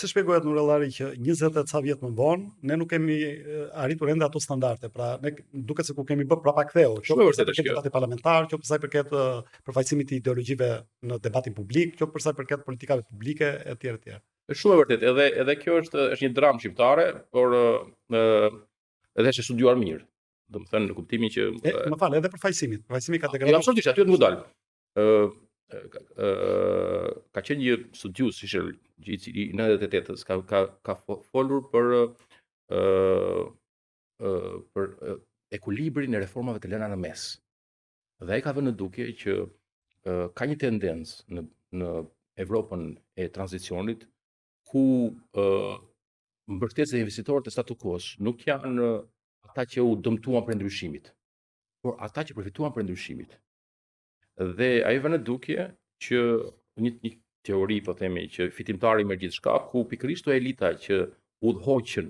Si shpjegohet Nurellari që 20 e ca vjet më vonë ne nuk kemi arritur ende ato standarde. Pra ne duket se ku kemi bërë prapaktheu, Shumë e vërtetë qoftë debati parlamentar, qoftë për sa i përket përfaqësimit të ideologjive në debatin publik, qoftë për sa i përket politikave publike etj etj. Është shumë e vërtetë, edhe kjo është një dramë shqiptare, por edhe është studiuar mirë. Domethënë në kuptimin që më fal, edhe përfaqësimi ka degraduar. Jo, absolutisht, aty nuk dal. Ka qenë një studius i cili 98-s ka folur për ekuilibrin e reformave të lëna në mes. Dhe ai ka vënë në dukje që ka një tendencë në Evropën e tranzicionit ku mbështetësit e investitorët e statu quo-s nuk janë ata që u dëmtuan për ndryshimit, por ata që përfituan për ndryshimit. Dhe ai vënë në dukje që një teori, po themi, që fitimtari merr gjithçka, ku pikërisht to elita që udhhoqën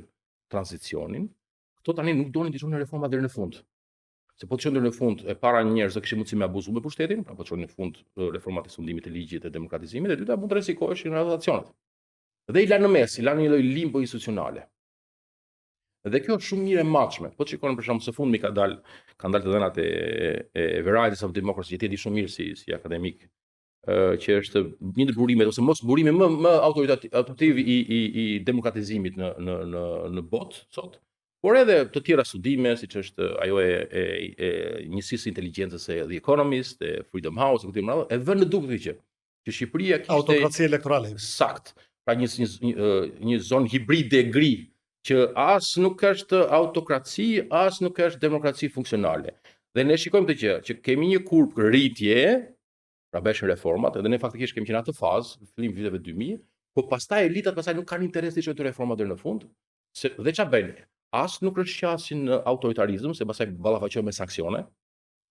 tranzicionin, këto tani nuk donin të çonin reforma deri në fund. Se po të çonin deri në fund, e para njerëz do kishin mundësi me abuzu me pushtetin, pra po të çonin në fund reformat e sundimit të ligjit e demokratizimit, e dyta mund të rrezikoheshin rotacionet. Dhe i lanë në mes, i lanë një lloj limbo institucionale. Dhe kjo është shumë mirë e matshme. Po shikoni për shembull së fundmi kanë dalë të dhënat e Varieties of Democracy, që ti di shumë mirë si akademik, që është një ndër burimet ose mos burimi më autoritativ i demokratizimit në botë sot, por edhe të tjera studime, siç është ajo e njësisë së inteligjencës e The Economist, e Freedom House, e vënë në dukje që Shqipëria kishte autokracia elektorale. Sakt. Pra një zonë hibride gri që as nuk është autokraci, as nuk është demokraci funksionale. Dhe ne shikojmë që kemi një kurpë rritje, pra beshin reformat, edhe ne faktikisht kemi qenë atë fazë, fillim viteve 2000, po pastaj elitat nuk kanë interes të çojnë reformat deri në fund, dhe ç'a bëjnë? As nuk rishqasin në autoritarizëm, se pastaj ballafaqohen me sanksione,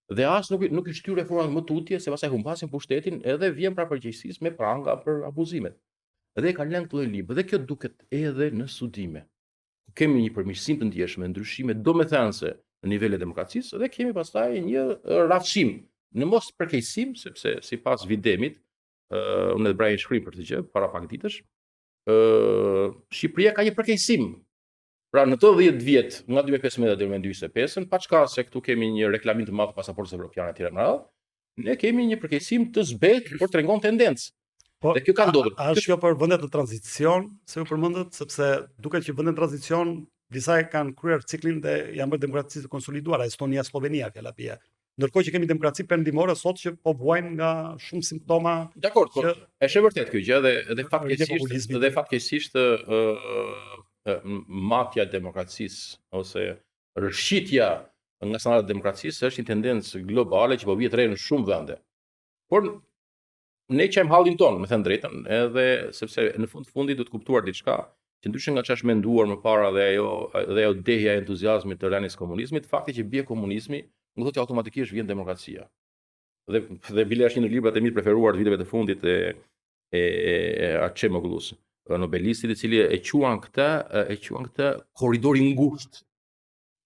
dhe as nuk i shtyr reformat më tutje, se pastaj humbasin pushtetin edhe vjen pra përgjegjësisë me pranga për abuzimet. Dhe kanë lënë këtë lloj limbi, dhe kjo duket edhe në studime. Kemi një përmirësim të ndjeshëm, ndryshime domethënëse në nivel e demokracisë, dhe kemi pastaj një rrafshim në mos përkeqësim, sepse sipas Videmit, unë e Brian shkrim për të gjë para pak ditësh, Shqipëria ka një përkeqësim. Pra në të 10 vjet, nga 2015 deri në 2025, pa çka se këtu kemi një reklamim të madh të pasaportës evropiane etj. Ne kemi një përkeqësim të zbetë, por tregon tendencë. Po, dhe kjo ka ndodhur. A është kjo për vendet të tranzicion, se u përmendët, sepse duket që vendet tranzicion disa kanë kryer ciklin dhe janë bërë demokraci të konsoliduara, Estonia, Slovenia, fjala pia. Ndërkohë që kemi demokraci perëndimore sot që po vuajnë nga shumë simptoma. Dakor, po. Është vërtet kjo gjë dhe fatkeqësisht matja e demokracisë ose rrshitja nga standardet e demokracisë është një tendencë globale që po vjet re në shumë vende. Por ne qajmë hallin tonë, me thënë drejtën, edhe sepse në fundit do të kuptuar diçka që ndryshe nga ç'është menduar më para dhe ajo dehja e entuziazmit të rënies komunizmit, fakti që bie komunizmi, nuk thotë që automatikisht vjen demokracia. Dhe bile është një ndër librat e mi të preferuar të viteve të fundit e Acemoglu's, nobelistit, i cili e quan këtë korridori ngushtë,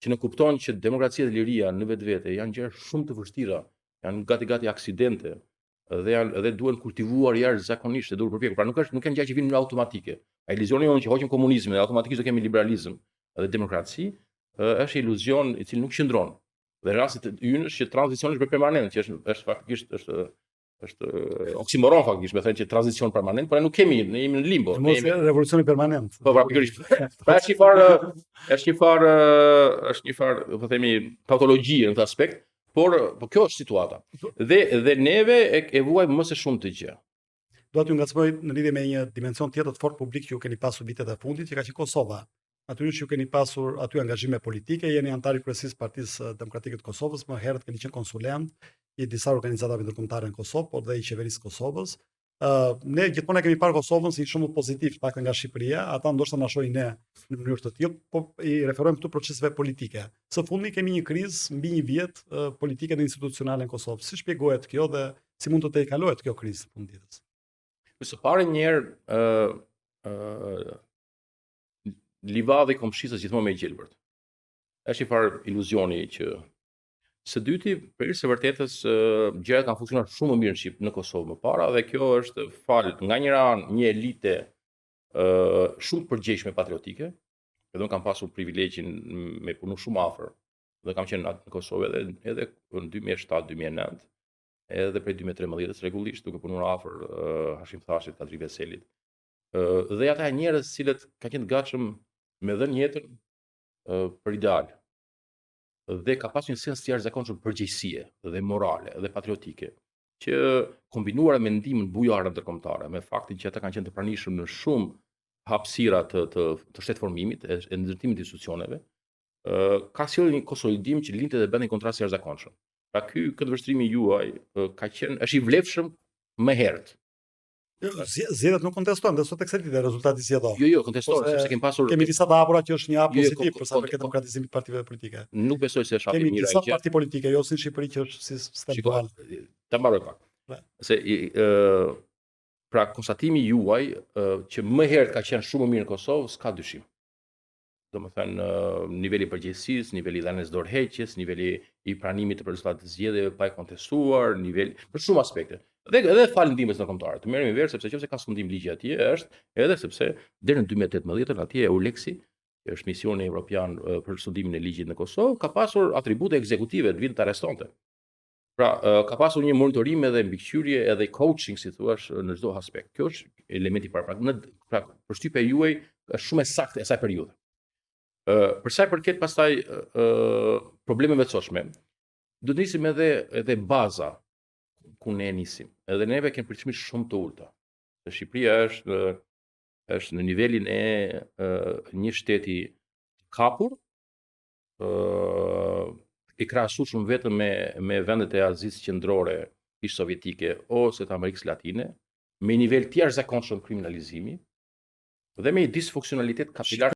që ne kupton që demokracia dhe liria në vetvete janë gjëra shumë të vështira, janë gati aksidente, dhe duhen kultivuar jashtëzakonisht, duhet përpjekur. Pra nuk kanë gjë që vinë në automatike. Ai iluzioni që hoqim komunizmin dhe automatikisht do kemi liberalizëm dhe demokraci, është iluzion i cili nuk qëndron. Dhe rasti i ynë është që tranzicioni është permanent, që është faktikisht është oksimoron faktikisht, me thënë që tranzicion permanent, por ne nuk kemi, ne jemi në limbo. Ne jemi revolucioni permanent. Po pikërisht. Pra është një farë, po themi, patologjie në këtë aspekt. Por kjo është situata. Dhe neve e vuajmë më së shumti gjë. Dua t'ju ngacmoj në lidhje me një dimension tjetër të fortë publik që ju keni pasur vitet e fundit, që ka qenë Kosova. Aty ju keni pasur aty angazhime politike, jeni antar i kryesisë Partisë Demokratike të Kosovës, më herët keni qenë konsulent i disa organizatave ndërkombëtare në Kosovë, por dhe i qeverisë Kosovës. Ne gjithmonë kemi parë Kosovën si një shembull pozitiv, pak nga Shqipëria, ata ndoshta na shohin ne në mënyrë të tillë, po i referojmë këtu proceseve politike. Së fundmi kemi një krizë mbi një vjet politike dhe institucionale në Kosovë. Si shpjegohet kjo dhe si mund të tejkalohet kjo krizë fundit ditës? Së pari një herë livadhi komshisës gjithmonë me gjelbërt. Është një farë iluzioni që së dyti, për së vërtetës, gjërat kanë funksionuar shumë më mirë në Kosovë më para, dhe kjo është fal nga njëra anë një elite shumë përgjegjshme patriotike, edhe unë kam pasur privilegjin me punu shumë afër, dhe kam qenë në Kosovë edhe në 2007-2009, edhe prej 2013 rregullisht duke punuar afër Hashim Thashit, Kadri Veselit. Dhe ata njerëz cilët ka qenë të gatshëm me dhënë jetën për ideal. Dhe ka pasur një sens të jashtëzakonshëm përgjegjësie dhe morale dhe patriotike, që kombinuar me ndihmën bujare ndërkombëtare, me faktin që ata kanë qenë të pranishëm në shumë hapësira të shtetformimit e ndërtimit të institucioneve, ka sjellë një konsolidim që lindte dhe bënte një kontrast të jashtëzakonshëm. Pra këtë vështrimi juaj është i vlefshëm më herët. Zgjedhjet nuk kontestojnë, dhe sot ekselite rezultati zgjedhor. Jo, kontestojnë, sepse kemi pasur disa të hapura që është një hap pozitiv për sa përket demokratizimit të partive politike. Nuk besoj se është hap i mirë ai. Kemi disa parti politike, jo si në Shqipëri që është si sistem dual. Ta mbaroj pak. Se pra konstatimi juaj që më herët ka qenë shumë më mirë në Kosovë, s'ka dyshim. Domethënë niveli i përgjegjësisë, niveli i dhënies dorëheqjes, niveli i pranimit të rezultateve të zgjedhjeve pa e kontestuar, niveli për shumë aspekte. Dhe edhe fal ndihmës ndërkombëtare. Të merremi vesh sepse nëse ka sundim ligji atje është edhe sepse deri në 2018 atje EULEX-i, që është misioni evropian për studimin e ligjit në Kosovë, ka pasur atribute ekzekutive të vinë të arrestonte. Pra, ka pasur një monitorim edhe mbikëqyrje edhe coaching, si thua, në çdo aspekt. Kjo është elementi i parë. Pra, përshtypja juaj është shumë e saktë e asaj periudhe. Për sa i përket pastaj problemeve të sotshme, do të nisim edhe baza ku ne nisim. Edhe neve kemi pritshmëri shumë të ulta. Shqipëria është në nivelin e një shteti kapur, i krahasuar vetëm me vendet e Azisë Qendrore, ish sovjetike ose të Amerikës Latine, me nivel të jashtëzakonshëm kriminalizimi dhe me një disfunksionalitet kapilar